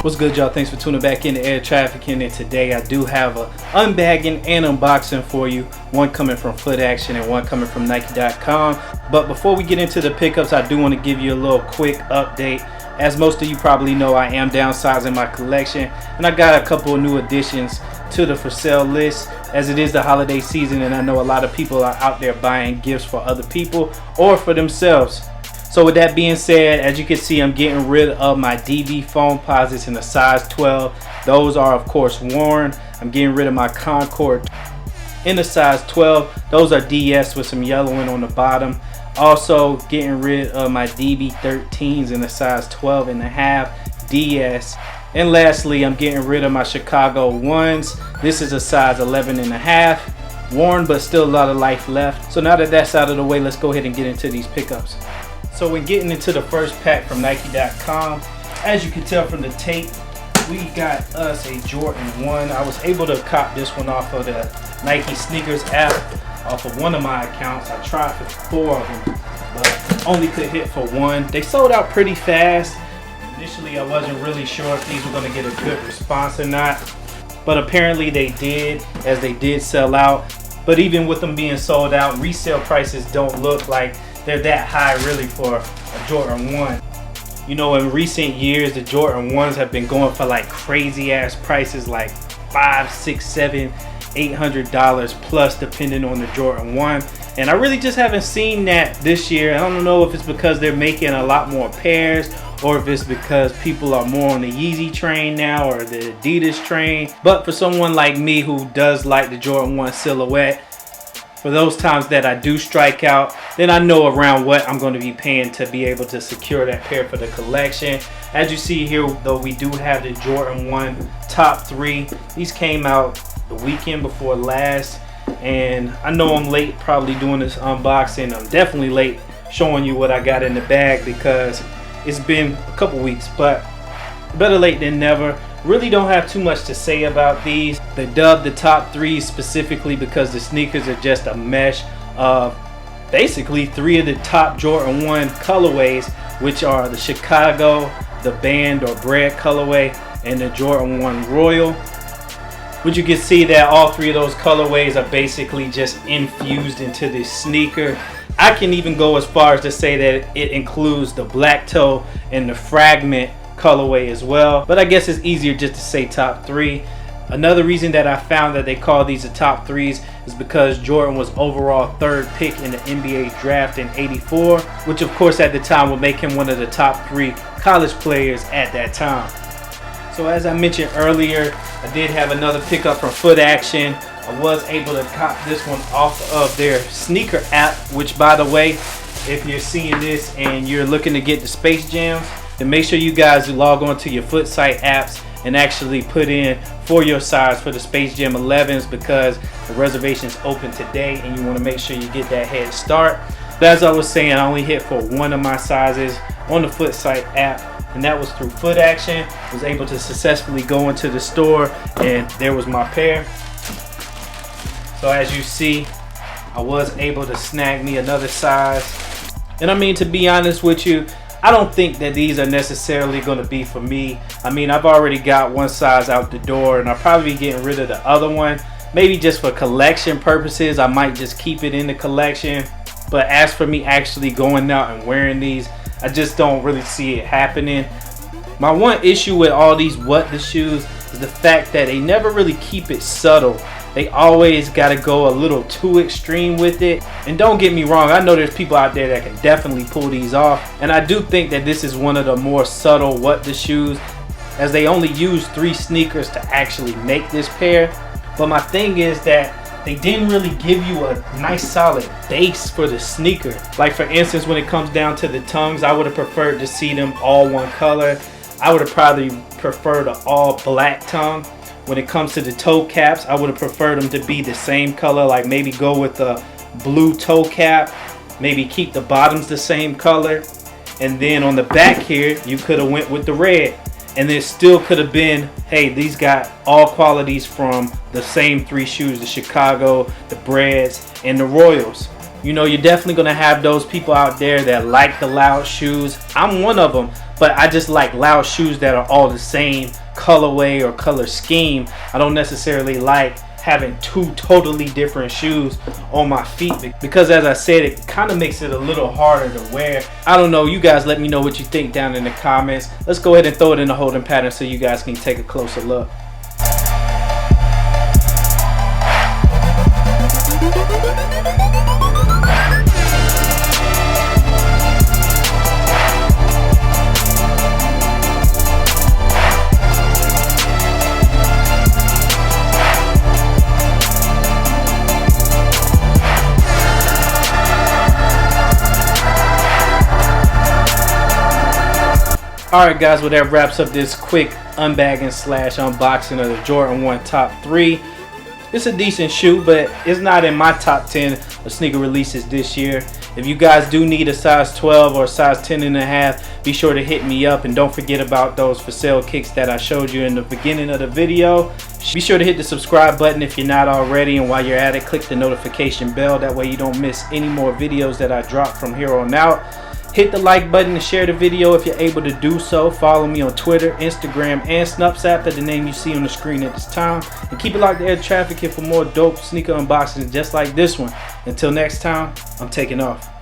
What's good, y'all? Thanks for tuning back into Air Trafficking, and today I do have a unbagging and unboxing for you, one coming from Footaction and one coming from Nike.com. But before we get into the pickups, I do want to give you a little quick update. As most of you probably know, I am downsizing my collection, and I got a couple of new additions to the for sale list, as it is the holiday season and I know a lot of people are out there buying gifts for other people or for themselves. So with that being said, as you can see, I'm getting rid of my DB foam posits in the size 12. Those are of course worn. I'm getting rid of my Concord in the size 12. Those are DS with some yellowing on the bottom. Also getting rid of my DB 13s in the size 12 and a half DS. And lastly, I'm getting rid of my Chicago 1s. This is a size 11 and a half. Worn, but still a lot of life left. So now that that's out of the way, let's go ahead and get into these pickups. So when getting into the first pack from Nike.com, as you can tell from the tape, we got us a Jordan 1. I was able to cop this one off of the Nike Sneakers app, off of one of my accounts. I tried for 4 of them, but only could hit for 1. They sold out pretty fast. Initially, I wasn't really sure if these were going to get a good response or not, but apparently they did, as they did sell out. But even with them being sold out, resale prices don't look like they're that high really for a Jordan 1. You know, in recent years, the Jordan 1s have been going for like crazy ass prices, like $500, $600, $700, $800 plus, depending on the Jordan 1. And I really just haven't seen that this year. I don't know if it's because they're making a lot more pairs, or if it's because people are more on the Yeezy train now, or the Adidas train. But for someone like me who does like the Jordan 1 silhouette, for those times that I do strike out, then I know around what I'm going to be paying to be able to secure that pair for the collection. As you see here, though, we do have the Jordan 1 top 3. These came out the weekend before last, and I know I'm late probably doing this unboxing. I'm definitely late showing you what I got in the bag because it's been a couple weeks, but better late than never. Really don't have too much to say about these. They dubbed the top 3 specifically because the sneakers are just a mesh of basically 3 of the top Jordan 1 colorways, which are the Chicago, the Band or Bread colorway, and the Jordan 1 Royal. Which you can see that all 3 of those colorways are basically just infused into this sneaker. I can even go as far as to say that it includes the black toe and the fragment colorway as well, but I guess it's easier just to say top 3. Another reason that I found that they call these the top 3s is because Jordan was overall 3rd pick in the NBA draft in '84, which of course at the time would make him one of the top 3 college players at that time. So as I mentioned earlier, I did have another pickup from Footaction. I was able to cop this one off of their sneaker app, which by the way, if you're seeing this and you're looking to get the Space Jams, then make sure you guys log on to your foot site apps and actually put in for your size for the Space Jam 11s, because the reservation's open today and you want to make sure you get that head start. But as I was saying, I only hit for 1 of my sizes on the foot site app, and that was through Footaction. I was able to successfully go into the store and there was my pair. So as you see, I was able to snag me another size. And I mean, to be honest with you, I don't think that these are necessarily going to be for me. I mean, I've already got one size out the door and I'll probably be getting rid of the other one. Maybe just for collection purposes, I might just keep it in the collection. But as for me actually going out and wearing these, I just don't really see it happening. My one issue with all these What The shoes is the fact that they never really keep it subtle. They always got to go a little too extreme with it. And don't get me wrong, I know there's people out there that can definitely pull these off. And I do think that this is one of the more subtle What The shoes, as they only use 3 sneakers to actually make this pair. But my thing is that they didn't really give you a nice solid base for the sneaker. Like for instance, when it comes down to the tongues, I would have preferred to see them all one color. I would have probably preferred an all black tongue. When it comes to the toe caps, I would have preferred them to be the same color, like maybe go with the blue toe cap, maybe keep the bottoms the same color, and then on the back here you could have went with the red, and it still could have been, hey, these got all qualities from the same 3 shoes, the Chicago, the Breads, and the Royals. You know, you're definitely going to have those people out there that like the loud shoes. I'm one of them. but I just like loud shoes that are all the same colorway or color scheme. I don't necessarily like having two totally different shoes on my feet, because as I said, it kind of makes it a little harder to wear. I don't know, you guys let me know what you think down in the comments. Let's go ahead and throw it in the holding pattern so you guys can take a closer look. Alright guys, well that wraps up this quick unbagging slash unboxing of the Jordan 1 Top 3. It's a decent shoe, but it's not in my top 10 of sneaker releases this year. If you guys do need a size 12 or a size 10.5, be sure to hit me up, and don't forget about those for sale kicks that I showed you in the beginning of the video. Be sure to hit the subscribe button if you're not already, and while you're at it, click the notification bell. That way you don't miss any more videos that I drop from here on out. Hit the like button and share the video if you're able to do so. Follow me on Twitter, Instagram, and Snapchat at the name you see on the screen at this time. And keep it locked to Air Traffic for more dope sneaker unboxings just like this one. Until next time, I'm taking off.